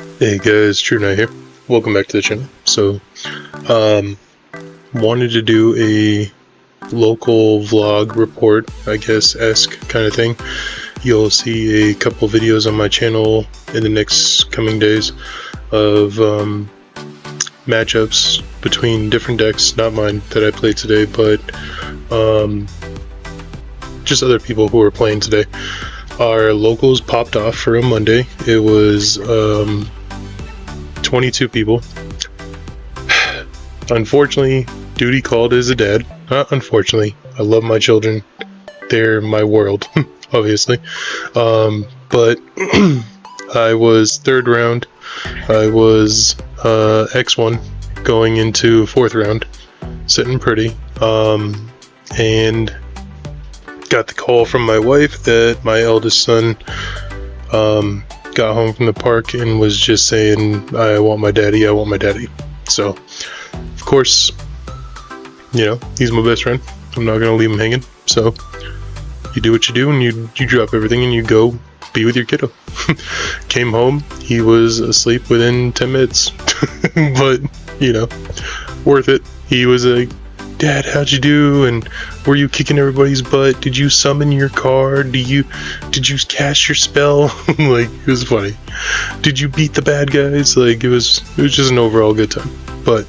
Hey guys, Truknight here. Welcome back to the channel. So, wanted to do a local vlog report, I guess, esque kind of thing. You'll see a couple videos on my channel in the next coming days of matchups between different decks, not mine that I played today, but just other people who are playing today. Our locals popped off for a Monday. It was 22 people. Unfortunately, duty called as a dad. Not unfortunately. I love my children. They're my world, obviously. But I was third round. I was X1 going into fourth round, sitting pretty. And got the call from my wife that my eldest son got home from the park and was just saying, I want my daddy, I want my daddy. So, of course, you know, he's my best friend. I'm not gonna leave him hanging. So, you do what you do and you drop everything and you go be with your kiddo. Came home, he was asleep within 10 minutes. But, you know, worth it. He was like, Dad, how'd you do? And were you kicking everybody's butt? Did you summon your card? Did you cast your spell? Like, it was funny. Did you beat the bad guys? Like, it was just an overall good time. But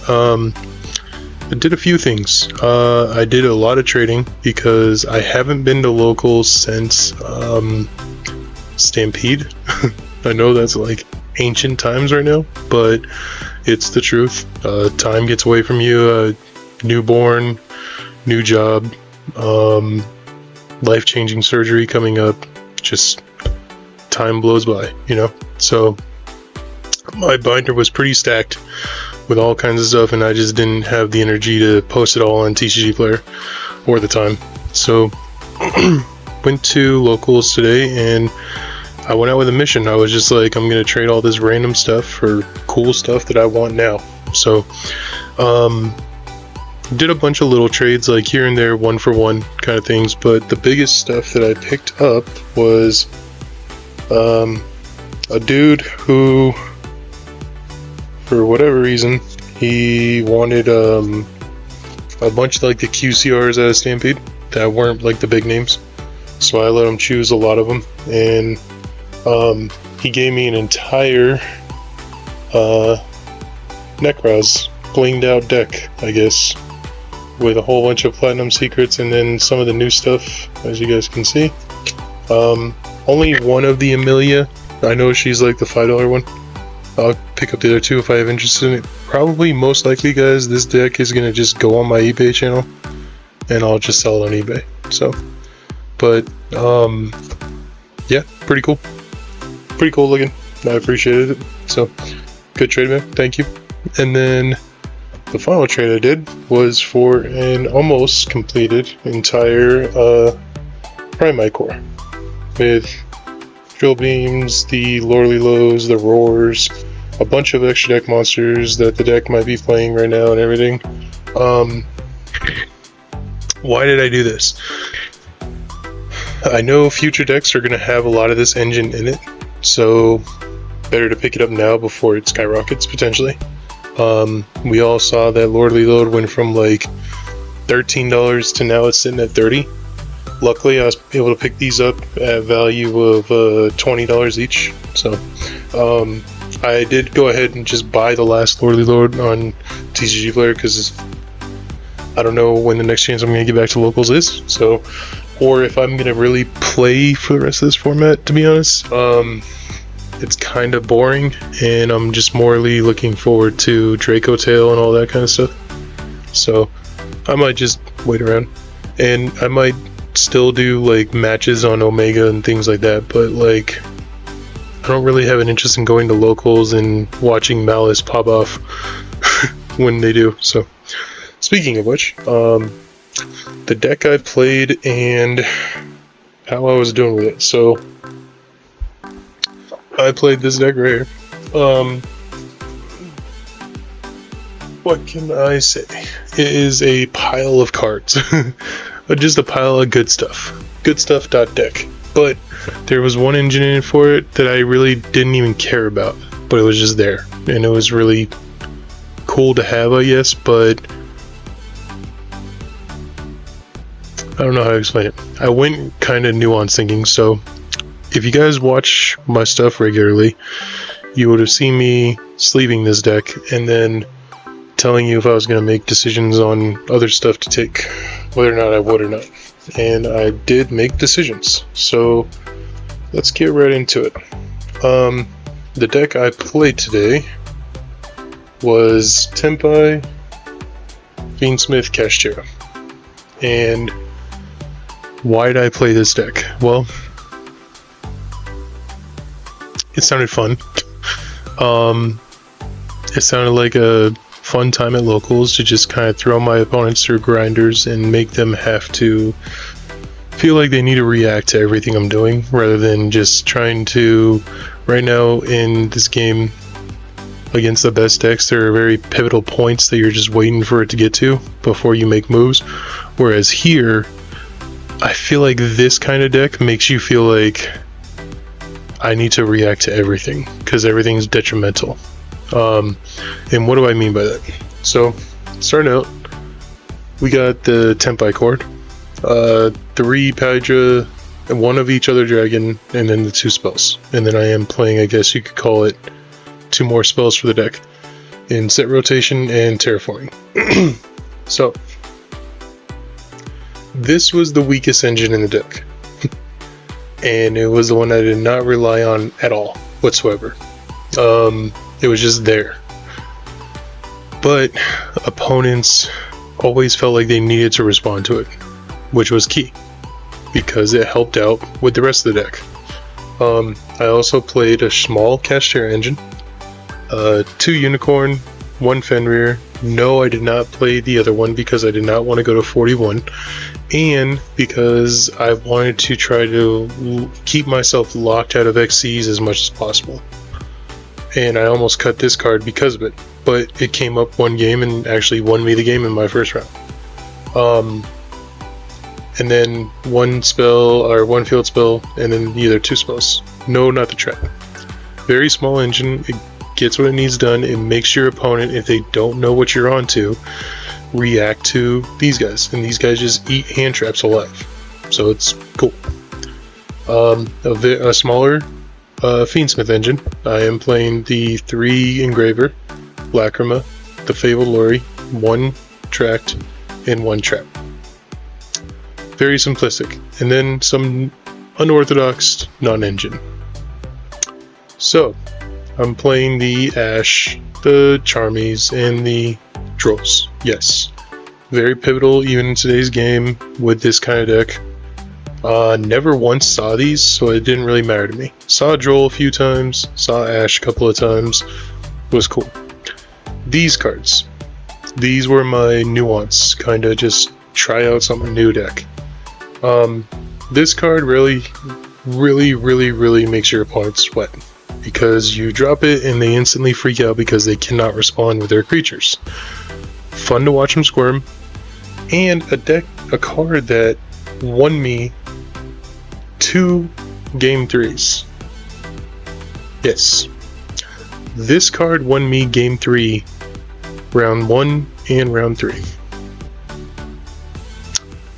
I did a few things. I did a lot of trading because I haven't been to locals since Stampede. I know that's like ancient times right now, but it's the truth. Time gets away from you. Newborn, new job, life-changing surgery coming up, just time blows by, you know? So my binder was pretty stacked with all kinds of stuff and I just didn't have the energy to post it all on TcgPlayer or the time. So went to locals today and I went out with a mission. I was just like, I'm gonna trade all this random stuff for cool stuff that I want now. So did a bunch of little trades like here and there, one for one kind of things, but the biggest stuff that I picked up was a dude who, for whatever reason, he wanted a bunch of like the QCRs out of Stampede that weren't like the big names, so I let him choose a lot of them, and he gave me an entire Necros blinged out deck, I guess, with a whole bunch of platinum secrets and then some of the new stuff, as you guys can see. Only one of the Amelia. I know she's like the $5 one. I'll pick up the other two if I have interest in it. Probably, most likely, guys, this deck is gonna just go on my eBay channel and I'll just sell it on eBay. So, but yeah, pretty cool. Pretty cool looking. I appreciated it. So, good trade, man. Thank you. And then the final trade I did was for an almost completed entire Primite core with drill beams, the Lorely Lows, the roars, a bunch of extra deck monsters that the deck might be playing right now and everything. Why did I do this? I know future decks are going to have a lot of this engine in it, so better to pick it up now before it skyrockets potentially. We all saw that Lordly Load went from like $13 to now it's sitting at $30. Luckily, I was able to pick these up at value of $20 each. So, I did go ahead and just buy the last Lordly Load on TcgPlayer because I don't know when the next chance I'm going to get back to locals is. So, or if I'm going to really play for the rest of this format, to be honest. It's kind of boring, and I'm just morally looking forward to Draco Tail and all that kind of stuff. So I might just wait around, and I might still do like matches on Omega and things like that, but like I don't really have an interest in going to locals and watching Malice pop off when they do. So speaking of which, the deck I played and how I was doing with it. So I played this deck right here. What can I say? It is a pile of cards. Just a pile of good stuff. Good stuff.deck. But there was one engine in it for it that I really didn't even care about. but it was just there, and it was really cool to have, I guess, but I don't know how to explain it. I went kind of nuanced thinking, so if you guys watch my stuff regularly, you would have seen me sleeving this deck and then telling you if I was going to make decisions on other stuff to take, whether or not I would or not. And I did make decisions, so let's get right into it. The deck I played today was Tenpai, Fiendmsith, Kashtira. And why did I play this deck? Well, it sounded fun. It sounded like a fun time at locals to just kind of throw my opponents through grinders and make them have to feel like they need to react to everything I'm doing, rather than just trying to. Right now in this game against the best decks, there are very pivotal points that you're just waiting for it to get to before you make moves, whereas here I feel like this kind of deck makes you feel like I need to react to everything because everything's detrimental. And what do I mean by that? So, starting out, we got the Tenpai cord, 3 Pydra, and 1 of each other dragon, and then the 2 spells. And then I am playing, I guess you could call it, 2 more spells for the deck in set rotation and terraforming. So, this was the weakest engine in the deck. And it was the one I did not rely on at all, whatsoever. It was just there. But opponents always felt like they needed to respond to it, which was key, because it helped out with the rest of the deck. I also played a small Kashtira engine, 2 Unicorn, 1 Fenrir. No, I did not play the other one because I did not want to go to 41, and because I wanted to try to keep myself locked out of XCs as much as possible. And I almost cut this card because of it, but it came up 1 game and actually won me the game in my first round. And then 1 spell, or 1 field spell, and then either 2 spells. No, not the trap. Very small engine, it gets what it needs done, it makes your opponent, if they don't know what you're onto, react to these guys, and these guys just eat hand traps alive. So it's cool. A smaller Fiendmsith engine. I am playing the 3 Engraver, Lacrima, the Fabled Lori, 1 Tract, and 1 Trap. Very simplistic. And then some unorthodox non-engine. So, I'm playing the Ash, the Charmies, and the Trolls. Yes. Very pivotal even in today's game with this kind of deck. Never once saw these, so it didn't really matter to me. Saw Droll a few times, saw Ash a couple of times. Was cool. These cards. These were my nuance, kinda just try out something new deck. This card really makes your opponent sweat, because you drop it and they instantly freak out because they cannot respond with their creatures. Fun to watch them squirm, and a card that won me 2 game 3s. Yes. This card won me game 3, round 1 and round 3.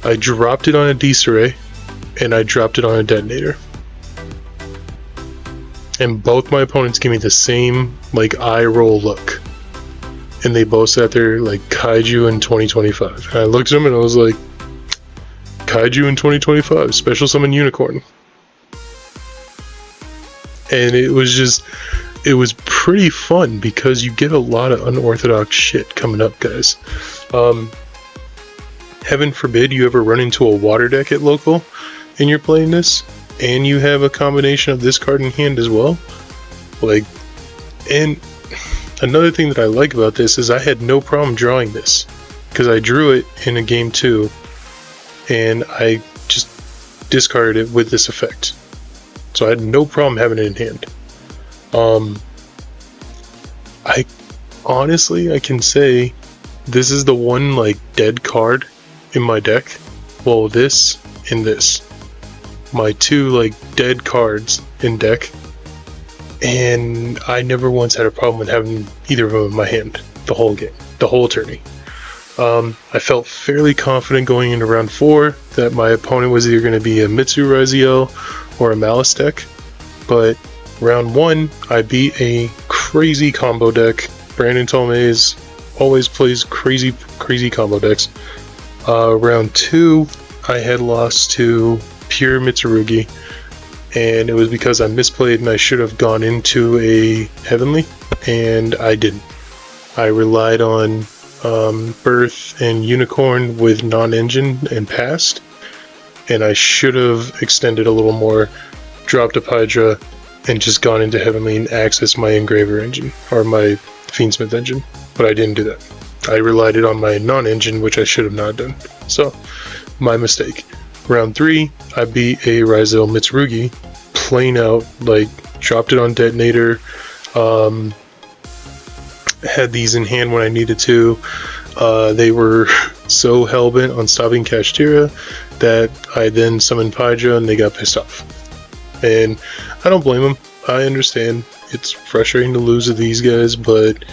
I dropped it on a Disarray, and I dropped it on a Detonator. And both my opponents gave me the same, like, eye roll look. And they both sat there like, Kaiju in 2025. And I looked at them and I was like, Kaiju in 2025, special summon unicorn. And it was pretty fun because you get a lot of unorthodox shit coming up, guys. Heaven forbid you ever run into a water deck at local and you're playing this, and you have a combination of this card in hand as well. Like, and another thing that I like about this is I had no problem drawing this, because I drew it in a game 2 and I just discarded it with this effect. So I had no problem having it in hand. I honestly, I can say this is the one like dead card in my deck. Well, this and this. My 2 like dead cards in deck and I never once had a problem with having either of them in my hand the whole game, the whole tourney. I felt fairly confident going into round 4 that my opponent was either going to be a Mitsu Raziel or a Malice deck, but round 1 I beat a crazy combo deck. Brandon Tomei's always plays crazy combo decks. Round 2 I had lost to pure Mitsurugi, and it was because I misplayed and I should have gone into a Heavenly, and I didn't. I relied on Birth and Unicorn with non-engine and passed, and I should have extended a little more, dropped a Hydra, and just gone into Heavenly and accessed my Engraver engine, or my Fiendsmith engine, but I didn't do that. I relied it on my non-engine, which I should have not done. So, my mistake. Round 3, I beat a Raziel Mitsurugi, plain out, like, dropped it on Detonator, had these in hand when I needed to. They were so hellbent on stopping Kashtira that I then summoned Hydra and they got pissed off. And I don't blame them. I understand. It's frustrating to lose to these guys, but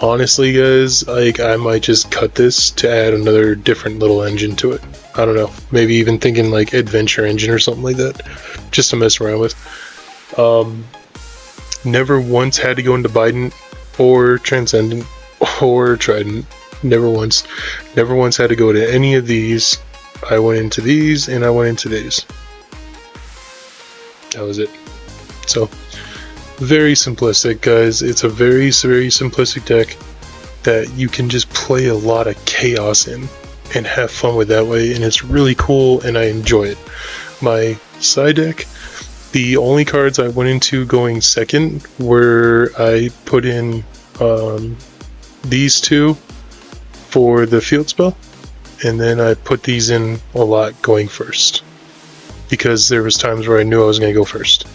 honestly, guys, like, I might just cut this to add another different little engine to it. I don't know. Maybe even thinking like Adventure Engine or something like that, just to mess around with. Never once had to go into Bident or Transcendent or Trident. Never once had to go to any of these. I went into these and I went into these. That was it. So, very simplistic, guys. It's a very simplistic deck that you can just play a lot of chaos in and have fun with that way, and it's really cool and I enjoy it. My side deck, the only cards I went into going second were I put in these two for the field spell, and then I put these in a lot going first because there was times where I knew I was going to go first.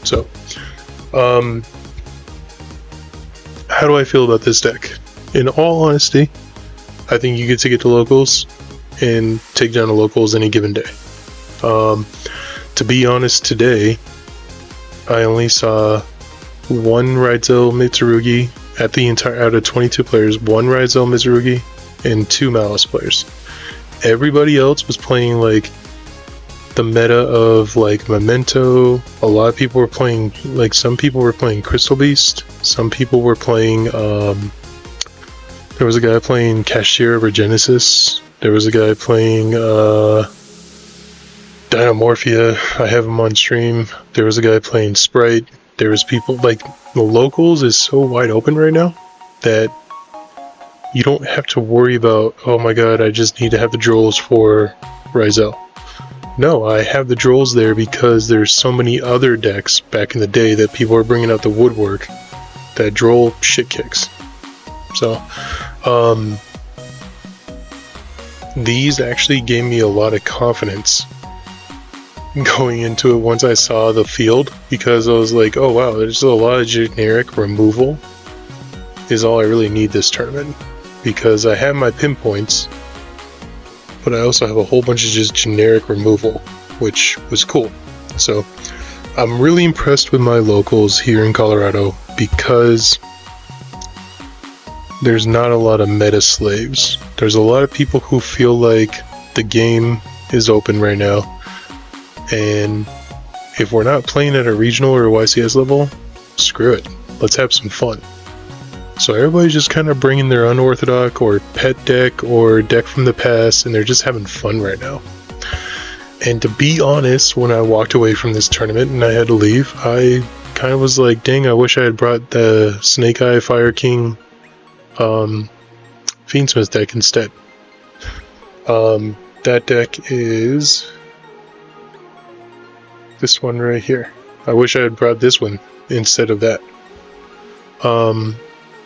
So, how do I feel about this deck? In all honesty, I think you get to get to locals and take down the locals any given day. To be honest, today I only saw one Raziel Mitsurugi at the entire out of 22 players, one Raziel Mitsurugi and 2 Malice players. Everybody else was playing like the meta of like Memento. A lot of people were playing, like, some people were playing Crystal Beast, some people were playing there was a guy playing Kashtira Regenesis, there was a guy playing Dynamorphia, I have him on stream, there was a guy playing Sprite, there was people, like, the locals is so wide open right now that you don't have to worry about, oh my god, I just need to have the Drolls for Raziel. No, I have the Drolls there because there's so many other decks back in the day that people are bringing out the woodwork that Droll shit kicks. So, these actually gave me a lot of confidence going into it once I saw the field, because I was like, oh wow, there's a lot of generic removal is all I really need this tournament, because I have my pinpoints, but I also have a whole bunch of just generic removal, which was cool. So I'm really impressed with my locals here in Colorado because there's not a lot of meta slaves. There's a lot of people who feel like the game is open right now, and if we're not playing at a regional or a YCS level, screw it. Let's have some fun. So everybody's just kind of bringing their unorthodox or pet deck or deck from the past, and they're just having fun right now. And to be honest, when I walked away from this tournament and I had to leave, I kind of was like, dang, I wish I had brought the Snake Eye Fire King Fiendsmith deck instead. That deck is this one right here. I wish I had brought this one instead of that.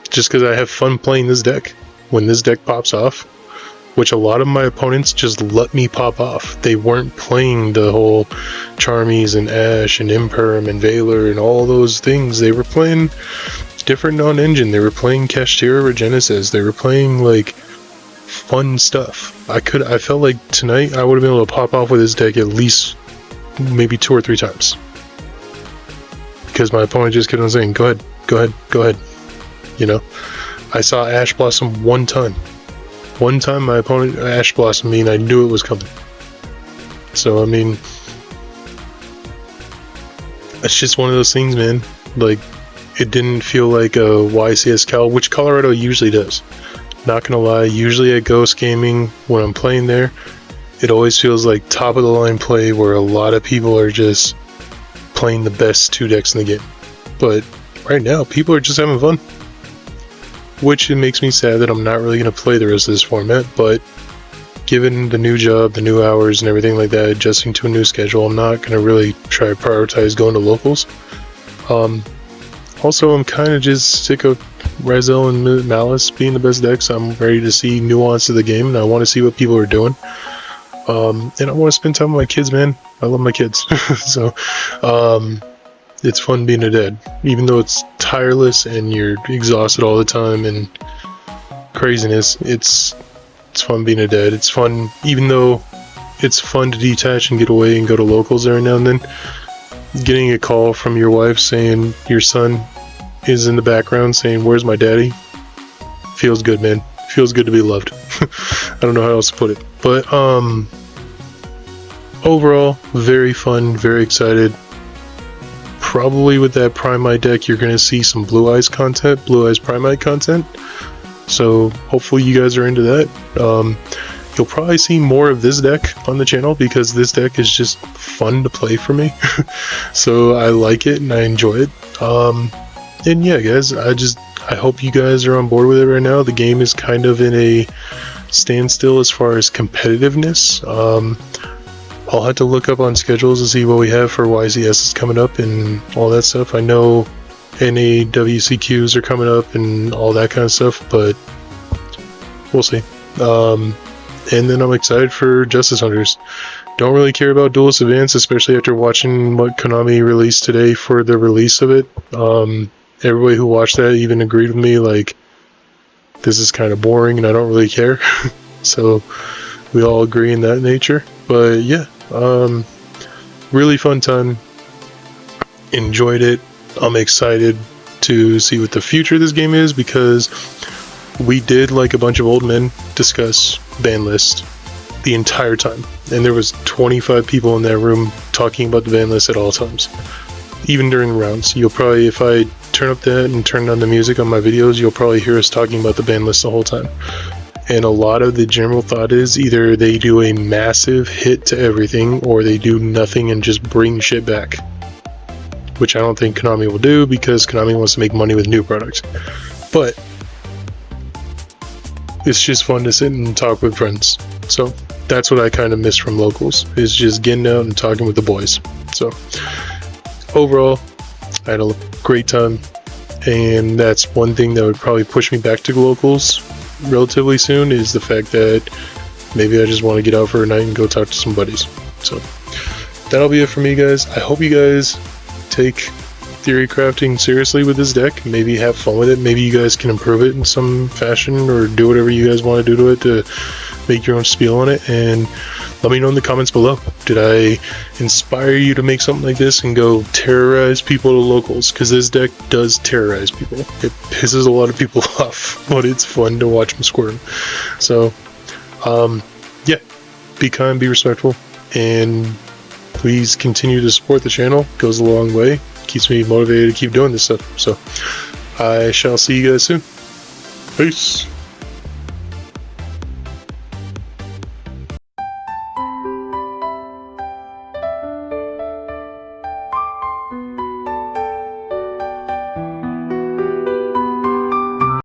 Just because I have fun playing this deck. When this deck pops off, which a lot of my opponents just let me pop off. They weren't playing the whole Charmies and Ash and Imperm and Valor and all those things. They were playing different non-engine. They were playing Kashtira Regenesis. They were playing like fun stuff. I felt like tonight I would have been able to pop off with this deck at least maybe 2 or 3 times. because my opponent just kept on saying, go ahead, go ahead, go ahead. You know, I saw Ash Blossom one time. One time my opponent Ash Blossom me and I knew it was coming. So, I mean, it's just one of those things, man. Like, it didn't feel like a YCS Cal, which Colorado usually does. Not gonna lie, usually at Ghost Gaming, when I'm playing there, it always feels like top of the line play where a lot of people are just playing the best 2 decks in the game. But right now, people are just having fun. Which it makes me sad that I'm not really gonna play the rest of this format, but given the new job, the new hours and everything like that, adjusting to a new schedule, I'm not gonna really try to prioritize going to locals. Also, I'm kind of just sick of Razel and Malice being the best decks. I'm ready to see nuance of the game, and I want to see what people are doing. And I want to spend time with my kids, man. I love my kids. So, it's fun being a dad. Even though it's tireless and you're exhausted all the time and craziness, it's fun being a dad. It's fun, even though it's fun to detach and get away and go to locals every now and then. Getting a call from your wife saying your son is in the background saying, "Where's my daddy?" Feels good, man. Feels good to be loved. I don't know how else to put it. But overall, very fun, very excited. Probably with that Primite deck, you're going to see some Blue Eyes content, Blue Eyes Primite content. So hopefully you guys are into that. You'll probably see more of this deck on the channel because this deck is just fun to play for me. So I like it and I enjoy it. And yeah, guys, I hope you guys are on board with it right now. The game is kind of in a standstill as far as competitiveness. I'll have to look up on schedules to see what we have for YCS coming up and all that stuff. I know NAWCQs are coming up and all that kind of stuff, but we'll see. And then I'm excited for Justice Hunters. Don't really care about Duelist Advance, especially after watching what Konami released today for the release of it. Everybody who watched that even agreed with me, like, this is kind of boring and I don't really care. So we all agree in that nature. But yeah, really fun time. Enjoyed it. I'm excited to see what the future of this game is because we did, like a bunch of old men, discuss ban list the entire time. And there was 25 people in that room talking about the ban list at all times. Even during rounds. You'll probably, if I turn up that and turn on the music on my videos, you'll probably hear us talking about the ban list the whole time. And a lot of the general thought is either they do a massive hit to everything or they do nothing and just bring shit back. Which I don't think Konami will do because Konami wants to make money with new products. But it's just fun to sit and talk with friends. So that's what I kind of miss from locals, is just getting out and talking with the boys. So overall, I had a great time, and that's one thing that would probably push me back to locals relatively soon, is the fact that maybe I just want to get out for a night and go talk to some buddies. So that'll be it for me, guys. I hope you guys take theory crafting seriously with this deck. Maybe have fun with it. Maybe you guys can improve it in some fashion or do whatever you guys want to do to it to make your own spiel on it, and let me know in the comments below. Did I inspire you to make something like this and go terrorize people to locals? Because this deck does terrorize people. It pisses a lot of people off, but it's fun to watch them squirm. So yeah, be kind, be respectful, and please continue to support the channel. It goes a long way. Keeps me motivated to keep doing this stuff. So I shall see you guys soon. Peace.